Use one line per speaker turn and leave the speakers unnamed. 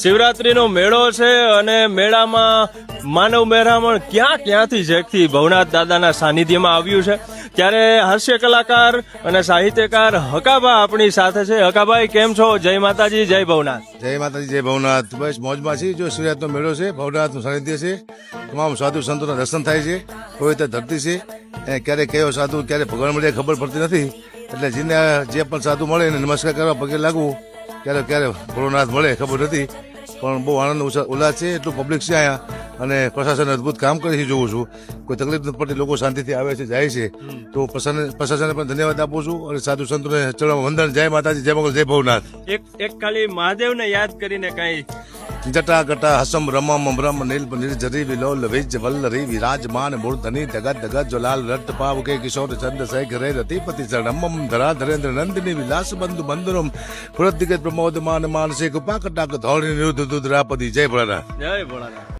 શિવરાત્રીનો મેળો છે અને મેળામાં માનવ મહેરામણ ક્યાંથી જેકથી ભવનાથ દાદાના સાનિધ્યમાં આવ્યું છે ત્યારે હાસ્ય કલાકાર અને સાહિત્યકાર હકાબા આપણી સાથે છે. હકાભાઈ કેમ છો? જય માતાજી, જય ભવનાથ.
જય માતાજી, જય ભવનાથ. બસ મોજમાં છીએ. જો શિવરાત્રિનો મેળો છે, ભવનાથનું સાનિધ્ય છે, તમામ સાધુ સંતોના દર્શન થાય છે. પવિત્ર ધરતી છે અને ક્યારે કયો સાધુ ક્યારે ભગવાન મળે ખબર પડતી નથી. એટલે જેને જે પણ સાધુ મળે એને નમસ્કાર કરવા, પગે લાગવું. ક્યારે ભોળોનાથ મળે ખબર નથી, પણ બહુ આનંદ ઉલ્લાસ છે. એટલું પબ્લિક છે અહીંયા અને પ્રશાસન અદભુત કામ કરે છે. જોઉં છું કોઈ તકલીફ નથી પડતી, લોકો શાંતિથી આવે છે, જાય છે. તો પ્રશાસનને પણ ધન્યવાદ આપું છું અને સાધુ સંતોને ચરણમાં વંદન. જય માતાજી, જય મંગલ, જય ભવનાથ.
એક ખાલી મહાદેવને યાદ કરીને કઈ
જટા ગટા હસમ રમમ બ્રહ્મ નીલ નિર્જરી વિલોલ વિજ વલ્લરી વિરાજમાન મૂર્ધની જગત જગત જ્વલાલ રટ પાવ કે કિશોર ચંદ સૈ ઘરે રતિપતિ ચરણમ ધરા ધરેન્દ્ર નંદિની વિલાસ બંધુ બંધુરમ ફુરત દિગ્ગજ પ્રમોદમાન માનસિક ઉપાકટાક ધોળી નિરુદ્ધ દુદ્રાપતિ. જય ભોળાનાથ,
જય ભોળાનાથ.